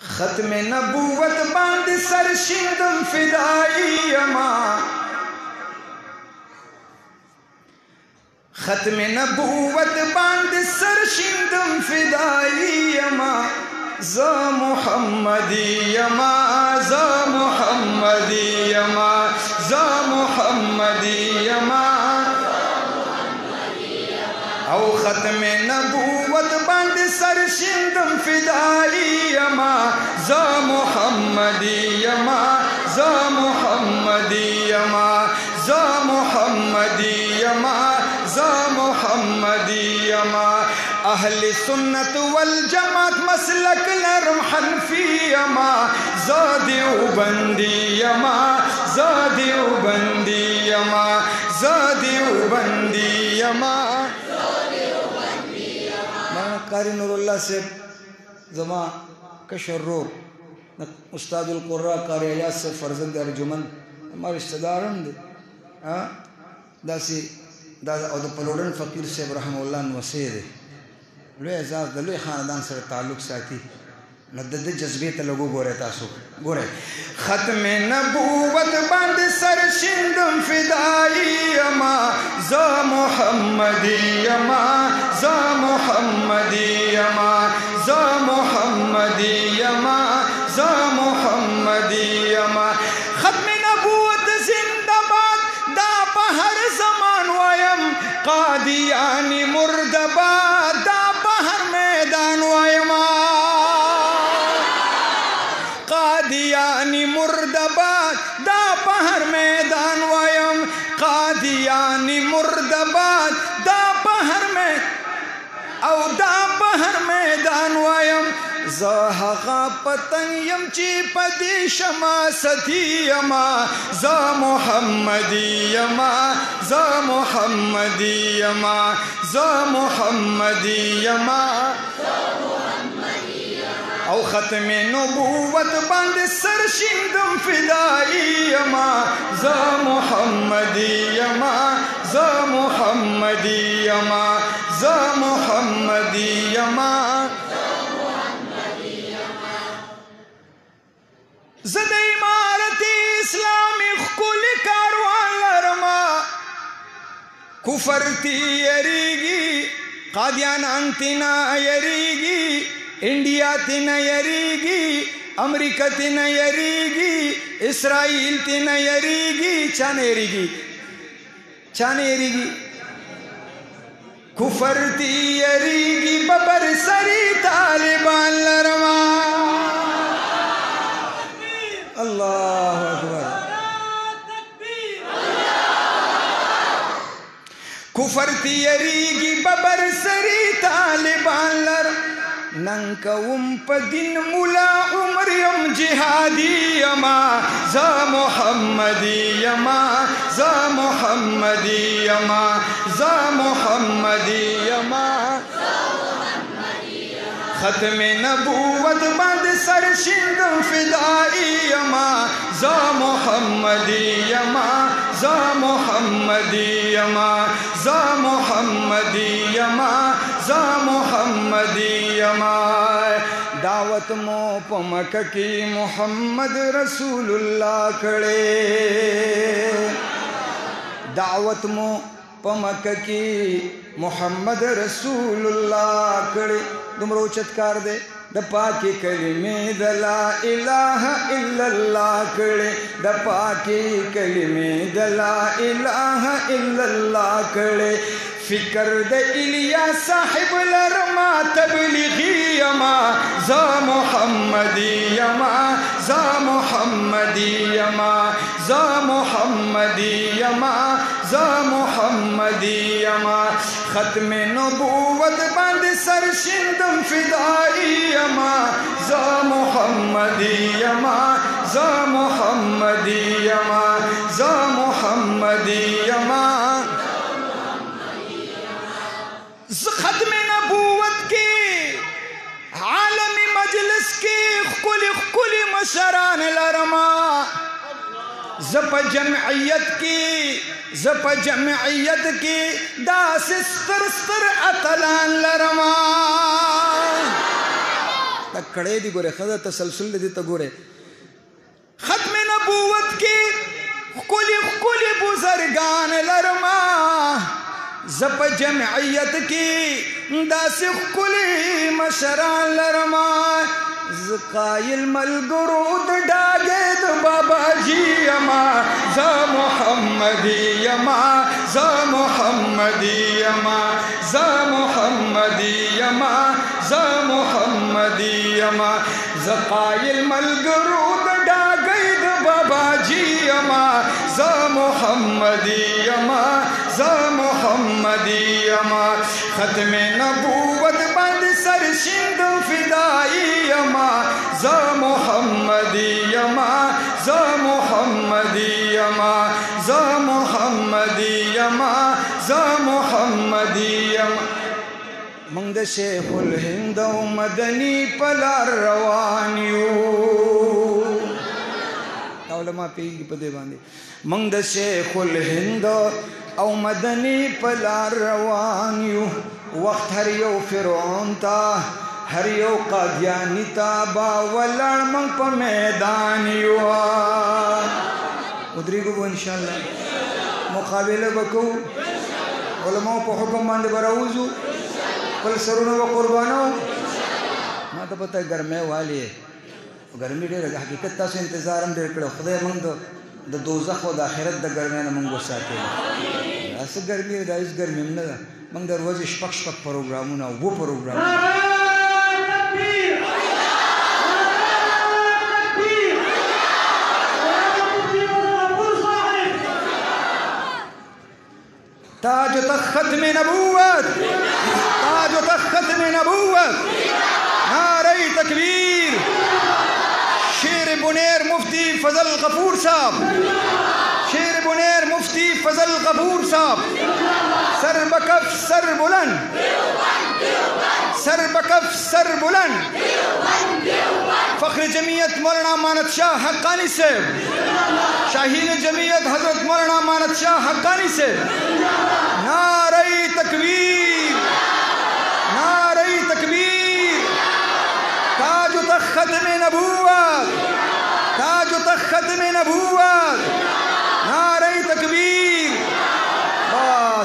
ختم نبوت باند سر شندم فدائی یما ختم نبوت باند سر شندم فدائی یما زا محمدی یما زا محمدی یما زا محمدی یما او ختم نبوت باند سر شندم فدائی یما زا محمدی یما زا محمدی یما زا محمدی یما زا محمدی یما اہل سنت والجماعت مسلک لرم حنفی یما زا دیوبندی یما زا دیوبندی یما زا دیوبندی یما قاری نور اللہ سے زمان کشر رو استاد القرآن قاری ایاز سے فرزند ارجمن ہمارے رشتہ دارن دے دا سی دا او دا پلوڑن فقیر سے رحمہ اللہ نوسے دے لوی اعزاز دا لوی خاندان سر تعلق ساتی ندد جذبے تا لوگو گو رہے تاسو گو رہے ختم نبوت باند سر شندم فدائی یما زا محمدی یما زا محمدی یما زا محمدی یما زا محمدی یما ختم نبوت زندہ باد دا پہر زمان ویم قادیانی مردباد دا پہر میدان ویم قادیانی مردباد دا پہر میدان ویم قادیانی مردباد دا پہر میں او دا پہر میدان ویم زاہغا پتنگ یم چی پدی شما ستی یما زا محمدی یما زا محمدی یما زا محمدی یما او ختم نبوت باند سر شندم فدائی یما زا محمدی یما زا محمدی یما زا محمدی یما زد امارتی اسلامی خکول کاروان لرما کفرتی یریگی قادیان انتنا یریگی انڈیا تین یریگی امریکہ تین یریگی اسرائیل تین یریگی چانے یریگی چانے یریگی کفر تی یریگی ببر سری طالبان لرما اللہ اکبر کفر تی یریگی ببر سری طالبان لرما ننکوم پا دن ملا عمریم جہادی یما زا محمدی یما زا محمدی یما زا محمدی یما ختم نبوت باند سر شندم فدائی یما زا محمدی یما زا محمدی یما زا محمدی یما زا محمدی یما دعوت مو پا مکہ کی محمد رسول اللہ کڑے دعوت مو پا مکہ کی محمد رسول اللہ کڑے دمرو چتکار دے دا پاکی کلمے دا لا الہ الا اللہ کڑے دا پاکی کلمے دا لا الہ الا اللہ کڑے فکر دا الیا صاحب لرما تبلیغی یما زا محمدی یما زا محمدی یما زا محمدی یما زا محمدی یما ختم نبوت باند سر شندم فدائی یما زا محمدی یما زا محمدی یما زا محمدی یما ختم نبوت کی عالمی مجلس کی خکلی مشران لرما زپ جمعیت کی داس ستر اتلان لرما کڑے دی گورے خدا تسلسل دی تا گورے ختم نبوت کی کلی بزرگان لرما زپ جمعیت کی داس کلی مشران لرما زقائل ملگرود ڈاگید بابا جی یما ز محمدی یما ز محمدی یما ز محمدی یما ز محمدی یما زقائل ملگرود ڈاگید بابا جی یما ز محمدی یما ز محمدی یما ختم نبوت بند سر شند فدائی یما ز محمدی یما ز محمدی یما ز محمدی یما ز محمدی یما منگ د شیخ الہند و مدنی پلار روانیو علماء پیگی پدے باندے منگ د شیخ الہند او مدنی پلار روانیو وقت ہر یو فرعون تا ہر یو قادیانی تا باولر منگ پا میدانیو ادری کو انشاءاللہ مقابلہ بکو علماء پا حکم باندے براوزو پل سرونو و قربانو ما تا پتا گرمے والی ہے گرمی دیر حقیقت تاسو انتظارم دیر کرو خدای منگ دا دوزخ و دا آخرت دا گرمینا منگو ساتے ہیں ایسا گرمی دا اس گرمی منگا دا منگ در روز شپک پروگرامونا وہ پروگرامونا تاج تخت ختم نبوت تاج تخت ختم نبوت نعرہ تکبیر شیر بنیر مفتی فضل غفور صاحب شیر بنیر مفتی فضل غفور صاحب سر بکف سر بلند سر بکف سر بلند فخر جمعیت مولانا امانت شاہ حقانی صاحب شاہین جمعیت حضرت مولانا امانت شاہ حقانی صاحب نعرہ تکبیر نعرہ تکبیر تاج تخت ختم نبوت تاج تخت ختم نبوت نعرہ تکبیر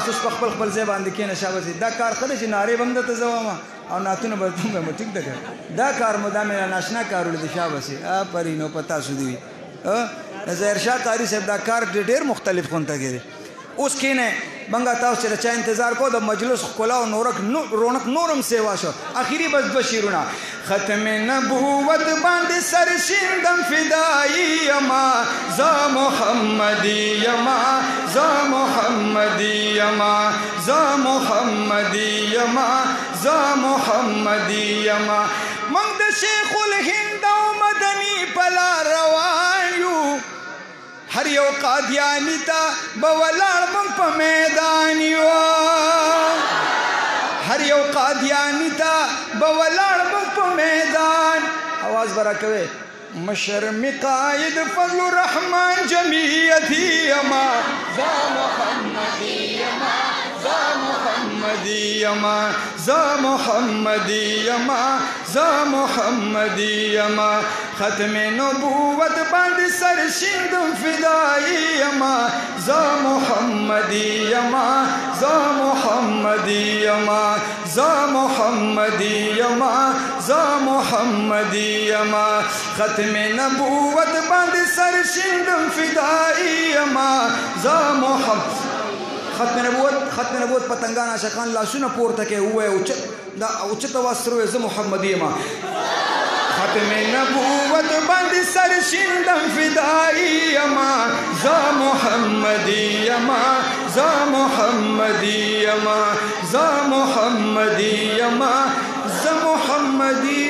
بس اس پخ پل زبان دکھیں نشابہ سے دا کار خدش نعرے بمدہ تزواما اور ناتون برتوں گا مٹک دکھا دا کار مدہ میرا ناشنا کارو لدی شابہ سے پرینو پتا سودوی زہر شاہ قاری صاحب دا کار دیر مختلف خونتا گئے اس کی نے بنگا تاو سے رچا انتظار کو دا مجلس کلا و رونق نورم سیوا شو آخری بس بشیرونا ختم نبوت باند سر شندم فدائی یما ز محمدی یما ز محمدی یما ز محمدی یما ز محمدی یما منگ دا شیخ الہند و مدنی پلا روانیو ہر یو قادیانی تا بولار منگ پا میدانیو ہر یو قادیانی تا بولار منگ پا میدان آواز برا کوئے مشرم قائد فضل الرحمن جمعیتی یما ز محمدی یما ز محمدی یما ز محمدی یما ز محمدی یما ختم نبوت بند سر شندم فدائی یما ز محمدی یما ز محمدی یما ز محمدی یما ز محمدی یما ختم نبوت بند سر شندم فدائی یما ز محمدی ختم نبوت پتنگانا شکان لاسونا پورتا کے ہوئے اچھتا واسر ہوئے ز محمدی یما ختم نبوت بند سر شندم فدائی یما ز محمدی یما ز محمدی یما ز محمدی یما ز محمدی